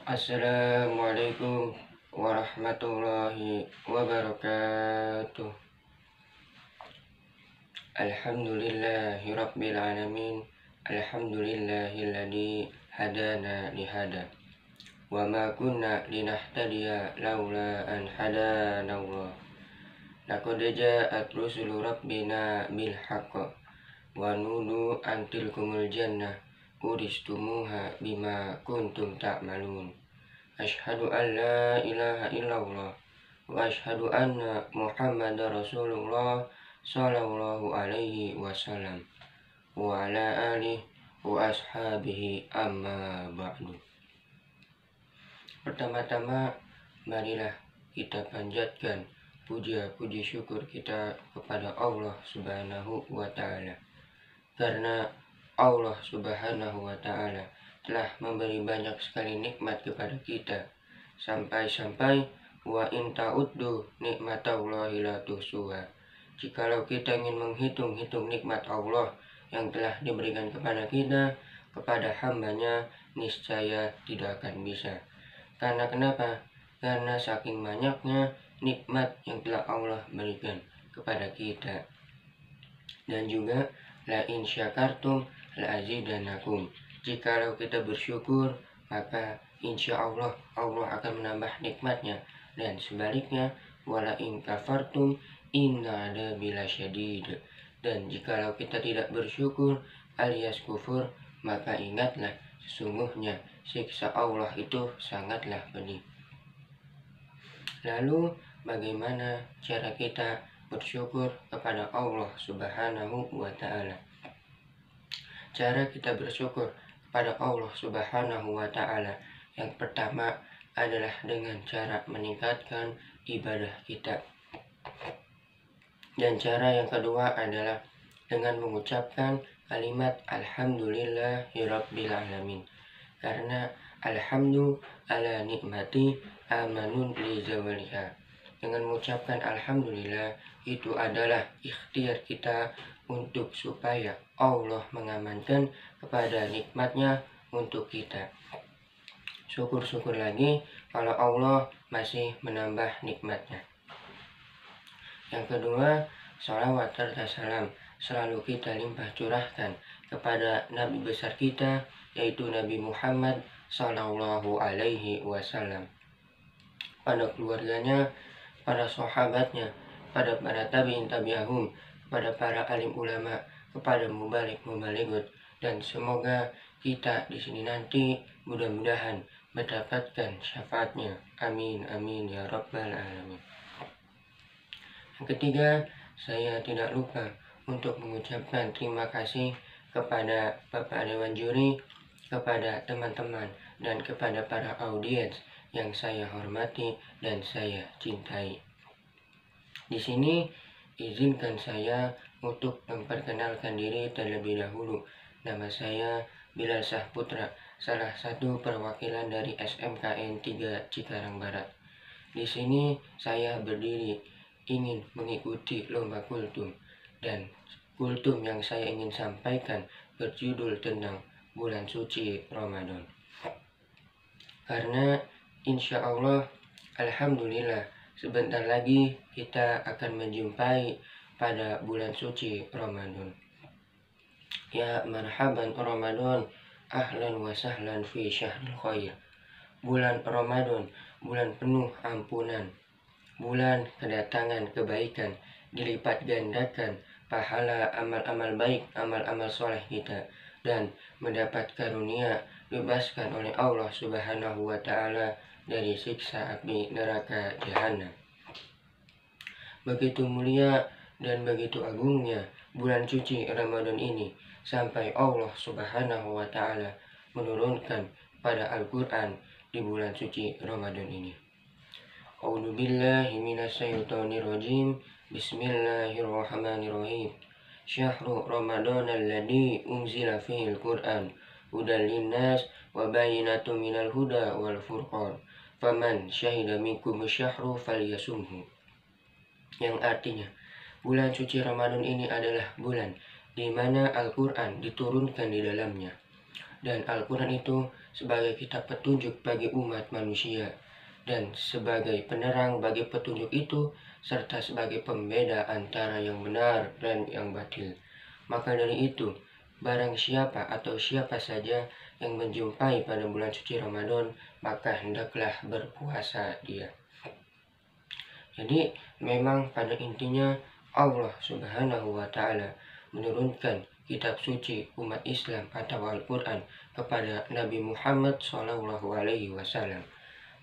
Assalamualaikum warahmatullahi wabarakatuh. Alhamdulillahi rabbil alamin. Alhamdulillahilladzi hadana lihada wa ma kunna linahtadiya laula an hadana Allah. Laqad ja'at rusulu rabbina bil haqq wa nudu an tilkumul jannah uristumuha bima kuntum ta'malun. Asyhadu an la ilaha illallah wa asyhadu anna Muhammadar Rasulullah sallallahu alaihi wasallam wa ala alihi wa ashabihi amma ba'du. Pertama-tama marilah kita panjatkan puja-puji syukur kita kepada Allah Subhanahu wa ta'ala, karena Allah Subhanahu wa ta'ala telah memberi banyak sekali nikmat kepada kita, sampai-sampai wa in ta'uddu nikmatallahi la tuhsuha. Jikalau kita ingin menghitung-hitung nikmat Allah yang telah diberikan kepada kita, kepada hambanya, niscaya tidak akan bisa. Karena kenapa? Karena saking banyaknya nikmat yang telah Allah berikan kepada kita. Dan juga la in syakartum la azidanakum. Jikalau kita bersyukur, maka insya Allah akan menambah nikmatnya. Dan sebaliknya, wala in kafartum inna adabi lasyadid. Dan jikalau kita tidak bersyukur alias kufur, maka ingatlah sesungguhnya siksa Allah itu sangatlah pedih. Lalu bagaimana cara kita bersyukur kepada Allah Subhanahu wa ta'ala? Cara kita bersyukur kepada Allah Subhanahu wa ta'ala yang pertama adalah dengan cara meningkatkan ibadah kita. Dan cara yang kedua adalah dengan mengucapkan kalimat alhamdulillahirabbil alamin. Karena alhamdu ala nikmati amanun li zawaliha. Dengan mengucapkan alhamdulillah itu adalah ikhtiar kita untuk supaya Allah mengamankan kepada nikmatnya untuk kita. Syukur-syukur lagi kalau Allah masih menambah nikmatnya. Yang kedua, salawat serta salam selalu kita limpah curahkan kepada Nabi besar kita, yaitu Nabi Muhammad sallallahu alaihi wasallam, pada keluarganya, pada sahabatnya, pada para tabi'in tabi'ahum, kepada para alim ulama, kepada mubalik-mubaligut, dan semoga kita di sini nanti mudah-mudahan mendapatkan syafaatnya. Amin amin ya rabbal alamin. Yang ketiga, saya tidak lupa untuk mengucapkan terima kasih kepada Bapak Dewan Juri, kepada teman-teman, dan kepada para audiens yang saya hormati dan saya cintai. Di sini izinkan saya untuk memperkenalkan diri terlebih dahulu. Nama saya Bilal Sahputra, salah satu perwakilan dari SMKN 3 Cikarang Barat. Di sini saya berdiri ingin mengikuti lomba kultum, dan kultum yang saya ingin sampaikan berjudul tentang bulan suci Ramadan. Karena insya Allah, alhamdulillah, sebentar lagi kita akan menjumpai pada bulan suci Ramadan. Ya marhaban Ramadan, ahlan wa sahlan fi syahril khair. Bulan Ramadan, bulan penuh ampunan, bulan kedatangan kebaikan, dilipat gandakan pahala amal-amal baik, amal-amal soleh kita, dan mendapat karunia bebaskan oleh Allah Subhanahu wa ta'ala dari siksa api neraka jahanam. Begitu mulia dan begitu agungnya bulan suci Ramadan ini, sampai Allah Subhanahu wa ta'ala menurunkan pada Al-Quran di bulan suci Ramadan ini. A'udzu billahi minasyaitonir rajim. Bismillahirrahmanirrahim. Syahrul Ramadan alladzi unzila fihil Qur'an hudan linnas wa bayyinatun minal huda wal furqan. Faman syahida minkum syahru falyasumhu. Yang artinya, bulan suci Ramadan ini adalah bulan di mana Al-Quran diturunkan di dalamnya, dan Al-Quran itu sebagai kitab petunjuk bagi umat manusia, dan sebagai penerang bagi petunjuk itu, serta sebagai pembeda antara yang benar dan yang batil. Maka dari itu, barang siapa atau siapa saja yang menjumpai pada bulan suci Ramadan, maka hendaklah berpuasa dia. Jadi memang pada intinya Allah Subhanahu wa Ta'ala menurunkan kitab suci umat Islam atau Al-Quran kepada Nabi Muhammad SAW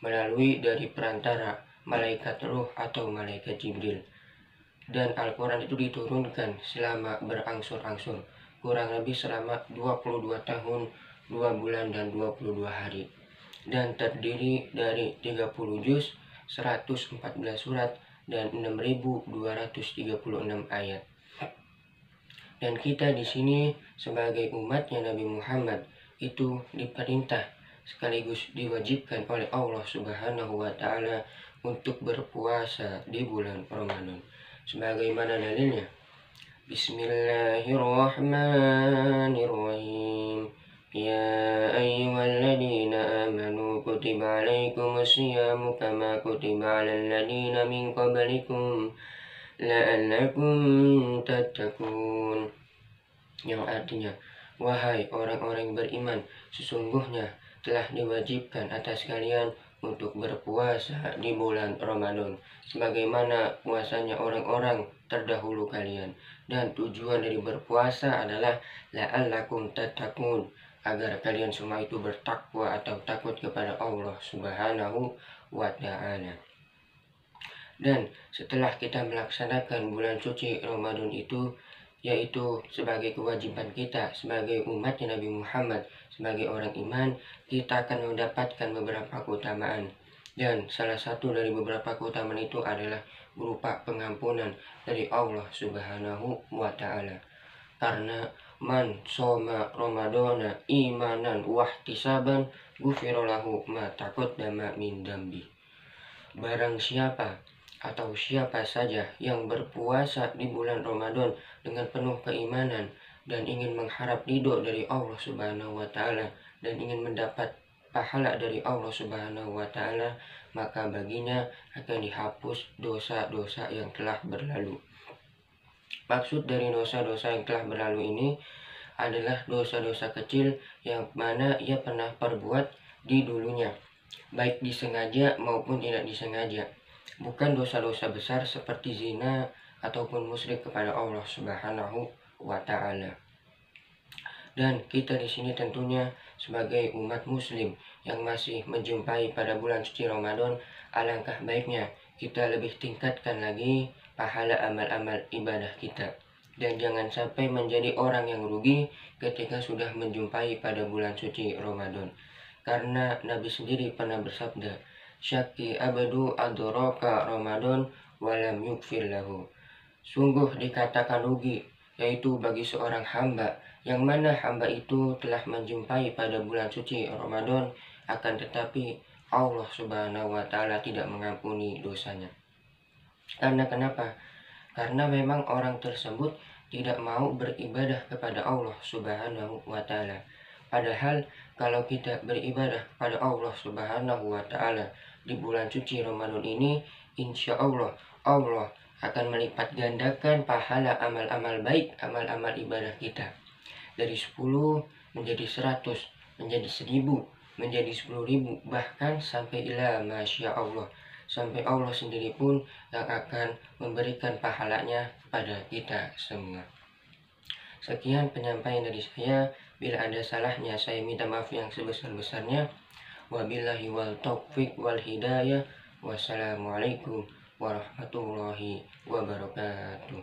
melalui dari perantara malaikat ruh atau malaikat Jibril. Dan Al-Quran itu diturunkan selama berangsur-angsur, kurang lebih selama 22 tahun, 2 bulan dan 22 hari. Dan terdiri dari 30 juz, 114 surat, dan 6.236 ayat. Dan kita di sini sebagai umatnya Nabi Muhammad itu diperintah sekaligus diwajibkan oleh Allah Subhanahu wa Ta'ala untuk berpuasa di bulan Ramadan. Sebagaimana dalilnya, Bismillahirrahmanirrahim. Ya ayyuhalladzina amanu kutiba alaikumus siyamu kama kutiba alal ladzina min qablikum la'allakum tattaqun. Yang artinya, wahai orang-orang beriman, sesungguhnya telah diwajibkan atas kalian untuk berpuasa di bulan Ramadan sebagaimana puasanya orang-orang terdahulu kalian, dan tujuan dari berpuasa adalah la'allakum tattaqun, agar kalian semua itu bertakwa atau takut kepada Allah Subhanahu wa Ta'ala. Dan setelah kita melaksanakan bulan suci Ramadan itu, yaitu sebagai kewajiban kita sebagai umatnya Nabi Muhammad, sebagai orang iman, kita akan mendapatkan beberapa keutamaan. Dan salah satu dari beberapa keutamaan itu adalah berupa pengampunan dari Allah Subhanahu wa Ta'ala. Karena man soma Ramadana imanan wahtisaban ghufira lahu ma taqaddama min dambi. Barang siapa atau siapa saja yang berpuasa di bulan Ramadan dengan penuh keimanan dan ingin mengharap ridho dari Allah Subhanahu wa Ta'ala dan ingin mendapat pahala dari Allah Subhanahu wa Ta'ala, maka baginya akan dihapus dosa-dosa yang telah berlalu. Maksud dari dosa-dosa yang telah berlalu ini adalah dosa-dosa kecil yang mana ia pernah perbuat di dulunya, baik disengaja maupun tidak disengaja. Bukan dosa-dosa besar seperti zina ataupun musyrik kepada Allah Subhanahu wa Ta'ala. Dan kita di sini tentunya sebagai umat muslim yang masih menjumpai pada bulan suci Ramadan, alangkah baiknya kita lebih tingkatkan lagi pahala amal-amal ibadah kita. Dan jangan sampai menjadi orang yang rugi ketika sudah menjumpai pada bulan suci Ramadan. Karena Nabi sendiri pernah bersabda, Syaki abadu adraka Ramadan walam yukfir lahu. Sungguh dikatakan rugi, yaitu bagi seorang hamba yang mana hamba itu telah menjumpai pada bulan suci Ramadan, akan tetapi Allah Subhanahu wa Ta'ala tidak mengampuni dosanya. Karena kenapa? Karena memang orang tersebut tidak mau beribadah kepada Allah Subhanahu wa Ta'ala. Padahal kalau kita beribadah kepada Allah Subhanahu wa Ta'ala di bulan suci Ramadan ini, insya Allah Allah akan melipat gandakan pahala amal-amal baik, amal-amal ibadah kita. Dari 10 menjadi 100, menjadi 1000, menjadi 10.000, bahkan sampai ila masya Allah. Sampai Allah sendiri pun yang akan memberikan pahalanya kepada kita semua. Sekian penyampaian dari saya. Bila ada salahnya saya minta maaf yang sebesar-besarnya. Wabillahi wal taufiq wal hidayah. Wassalamualaikum warahmatullahi wabarakatuh.